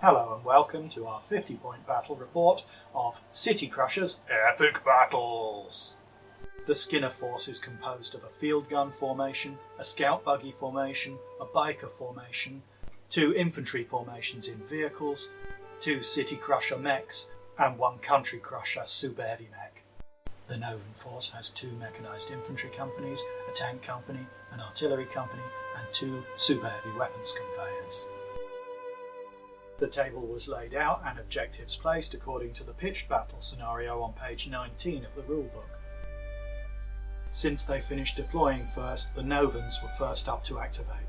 Hello and welcome to our 50-point battle report of CityCrushers Epic Battles. The Skinner force is composed of a field gun formation, a scout buggy formation, a biker formation, 2 infantry formations in vehicles, 2 City Crusher mechs, and 1 Country Crusher super heavy mech. The Novan force has 2 mechanised infantry companies, a tank company, an artillery company, and 2 super heavy weapons conveyors. The table was laid out and objectives placed according to the pitched battle scenario on page 19 of the rulebook. Since they finished deploying first, the Novans were first up to activate.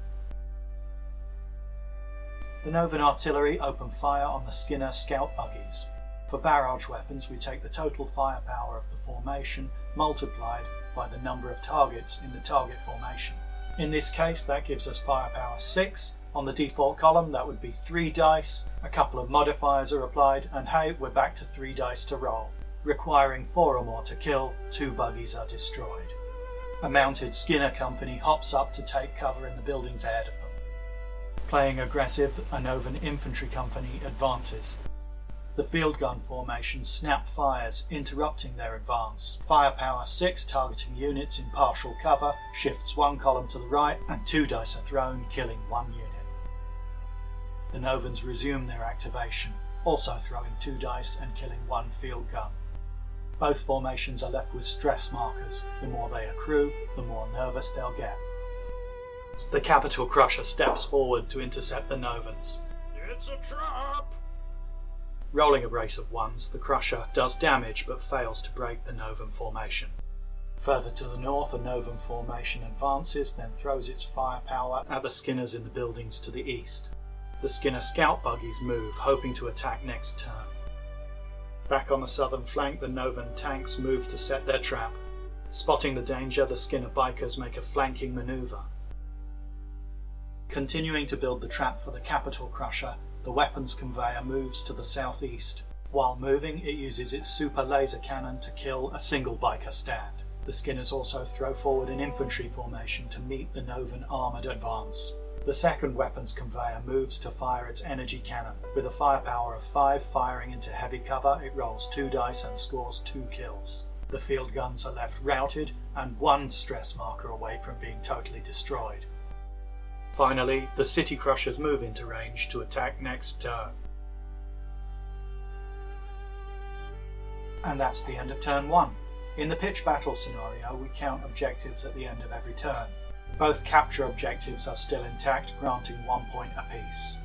The Novan artillery opened fire on the Skinner scout buggies. For barrage weapons, we take the total firepower of the formation multiplied by the number of targets in the target formation. In this case, that gives us firepower 6. On the default column, that would be 3 dice, a couple of modifiers are applied, and hey, we're back to 3 dice to roll. Requiring 4 or more to kill, 2 buggies are destroyed. A mounted Skinner company hops up to take cover in the buildings ahead of them. Playing aggressive, a Novan infantry company advances. The field gun formation snap fires, interrupting their advance. Firepower 6 targeting units in partial cover, shifts 1 column to the right, and 2 dice are thrown, killing 1 unit. The Novans resume their activation, also throwing 2 dice and killing 1 field gun. Both formations are left with stress markers. The more they accrue, the more nervous they'll get. The Capital Crusher steps forward to intercept the Novans. It's a trap! Rolling a brace of 1s, the Crusher does damage but fails to break the Novan formation. Further to the north, a Novan formation advances, then throws its firepower at the Skinners in the buildings to the east. The Skinner scout buggies move, hoping to attack next turn. Back on the southern flank, the Novan tanks move to set their trap. Spotting the danger, the Skinner bikers make a flanking manoeuvre. Continuing to build the trap for the Capital Crusher, the weapons conveyor moves to the southeast. While moving, it uses its super laser cannon to kill a single biker stand. The Skinners also throw forward an infantry formation to meet the Novan armoured advance. The second weapons conveyor moves to fire its energy cannon. With a firepower of 5 firing into heavy cover, it rolls 2 dice and scores 2 kills. The field guns are left routed and 1 stress marker away from being totally destroyed. Finally, the City Crushers move into range to attack next turn. And that's the end of turn 1. In the pitch battle scenario, we count objectives at the end of every turn. Both capture objectives are still intact, granting 1 point apiece.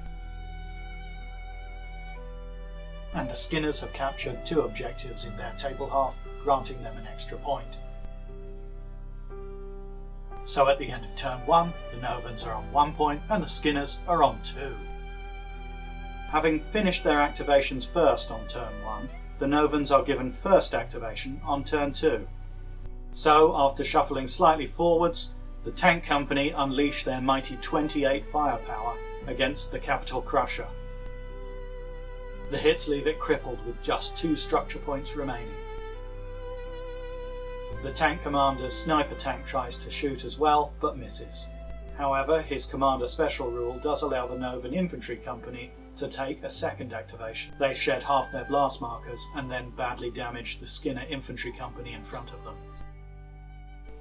And the Skinners have captured 2 objectives in their table half, granting them an extra point. So at the end of turn 1, the Novans are on 1 point and the Skinners are on 2. Having finished their activations first on turn 1, the Novans are given first activation on turn 2. So after shuffling slightly forwards, the tank company unleash their mighty 28 firepower against the Capital Crusher. The hits leave it crippled with just 2 structure points remaining. The tank commander's sniper tank tries to shoot as well, but misses. However, his commander special rule does allow the Novan infantry company to take a second activation. They shed half their blast markers and then badly damage the Skinner infantry company in front of them.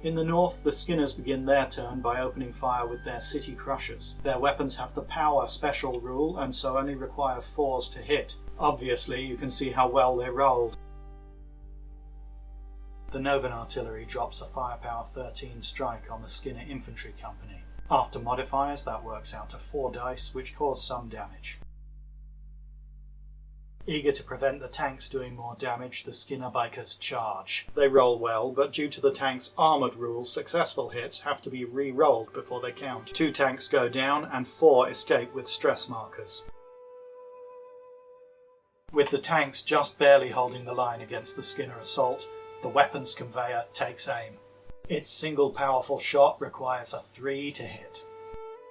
In the north, the Skinners begin their turn by opening fire with their City Crushers. Their weapons have the power special rule and so only require 4s to hit. Obviously, you can see how well they rolled. The Novan artillery drops a firepower 13 strike on the Skinner infantry company. After modifiers, that works out to 4 dice, which cause some damage. Eager to prevent the tanks doing more damage, the Skinner bikers charge. They roll well, but due to the tank's armoured rules, successful hits have to be re-rolled before they count. 2 tanks go down and 4 escape with stress markers. With the tanks just barely holding the line against the Skinner assault, the weapons conveyor takes aim. Its single powerful shot requires a 3 to hit.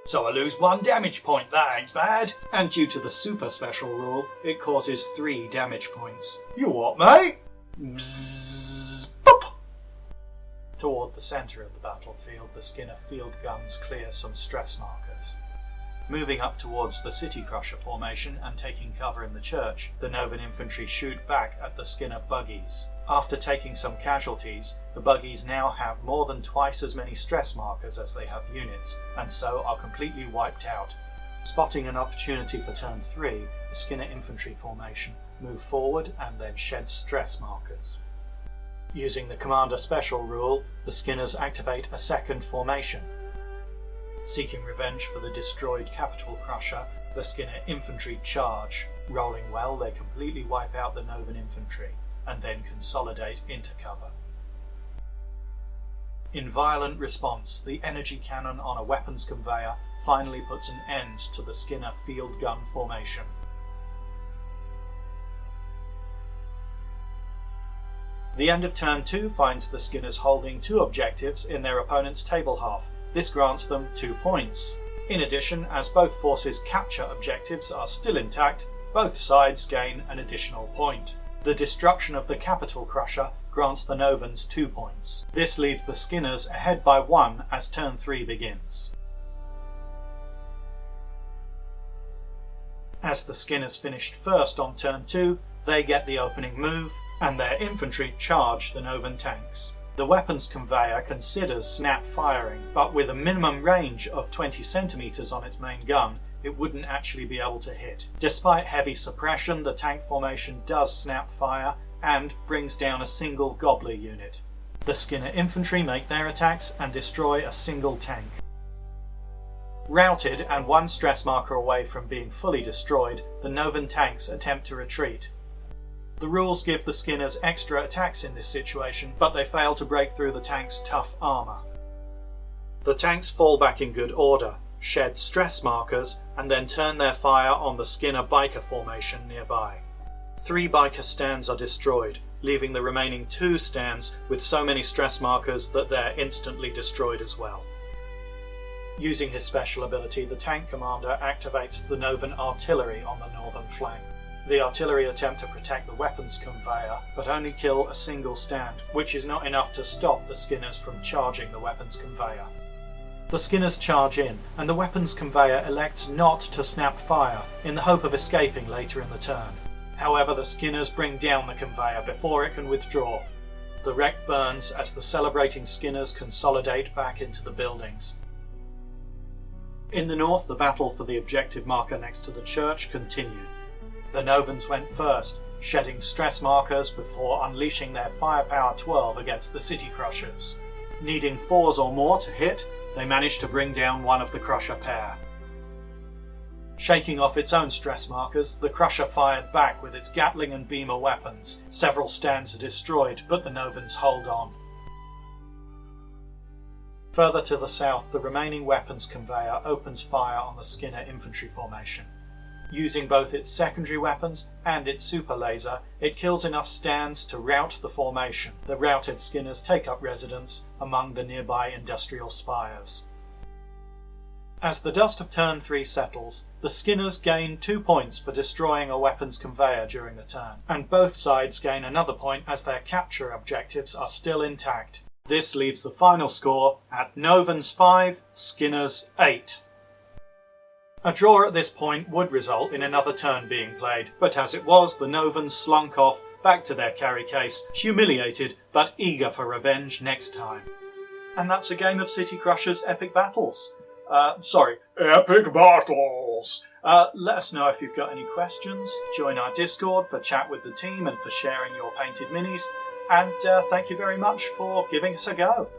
So I lose 1 damage point, that ain't bad. And due to the super special rule, it causes 3 damage points. You what, mate? Bzzz, boop. Toward the centre of the battlefield, the Skinner field guns clear some stress markers. Moving up towards the CityCrusher formation and taking cover in the church, the Novan infantry shoot back at the Skinner buggies. After taking some casualties, the buggies now have more than twice as many stress markers as they have units, and so are completely wiped out. Spotting an opportunity for turn 3, the Skinner infantry formation move forward and then shed stress markers. Using the Commander Special rule, the Skinners activate a second formation. Seeking revenge for the destroyed Capital Crusher, the Skinner infantry charge. Rolling well, they completely wipe out the Novan infantry and then consolidate into cover. In violent response, the energy cannon on a weapons conveyor finally puts an end to the Skinner field gun formation. The end of turn 2 finds the Skinners holding 2 objectives in their opponent's table half. This grants them 2 points. In addition, as both forces' capture objectives are still intact, both sides gain an additional point. The destruction of the Capital Crusher grants the Novans 2 points. This leaves the Skinners ahead by 1 as turn 3 begins. As the Skinners finished first on turn 2, they get the opening move, and their infantry charge the Novan tanks. The weapons conveyor considers snap firing, but with a minimum range of 20 centimeters on its main gun, it wouldn't actually be able to hit. Despite heavy suppression, the tank formation does snap fire and brings down a single Gobbler unit. The Skinner infantry make their attacks and destroy a single tank. Routed and 1 stress marker away from being fully destroyed, the Novan tanks attempt to retreat. The rules give the Skinners extra attacks in this situation, but they fail to break through the tank's tough armour. The tanks fall back in good order, shed stress markers, and then turn their fire on the Skinner biker formation nearby. 3 biker stands are destroyed, leaving the remaining 2 stands with so many stress markers that they're instantly destroyed as well. Using his special ability, the tank commander activates the Novan artillery on the northern flank. The artillery attempt to protect the weapons conveyor, but only kill a single stand, which is not enough to stop the Skinners from charging the weapons conveyor. The Skinners charge in, and the weapons conveyor elects not to snap fire in the hope of escaping later in the turn. However, the Skinners bring down the conveyor before it can withdraw. The wreck burns as the celebrating Skinners consolidate back into the buildings. In the north, the battle for the objective marker next to the church continued. The Novans went first, shedding stress markers before unleashing their firepower 12 against the CityCrushers. Needing 4s or more to hit, they managed to bring down one of the Crusher pair. Shaking off its own stress markers, the Crusher fired back with its Gatling and Beamer weapons. Several stands are destroyed, but the Novans hold on. Further to the south, the remaining weapons conveyor opens fire on the Skinner infantry formation. Using both its secondary weapons and its super laser, it kills enough stands to rout the formation. The routed Skinners take up residence among the nearby industrial spires. As the dust of turn 3 settles, the Skinners gain 2 points for destroying a weapons conveyor during the turn, and both sides gain another point as their capture objectives are still intact. This leaves the final score at Novans 5, Skinners 8. A draw at this point would result in another turn being played, but as it was, the Novans slunk off back to their carry case, humiliated but eager for revenge next time. And that's a game of CityCrushers Epic Battles. Epic Battles! Let us know if you've got any questions. Join our Discord for chat with the team and for sharing your painted minis. And thank you very much for giving us a go.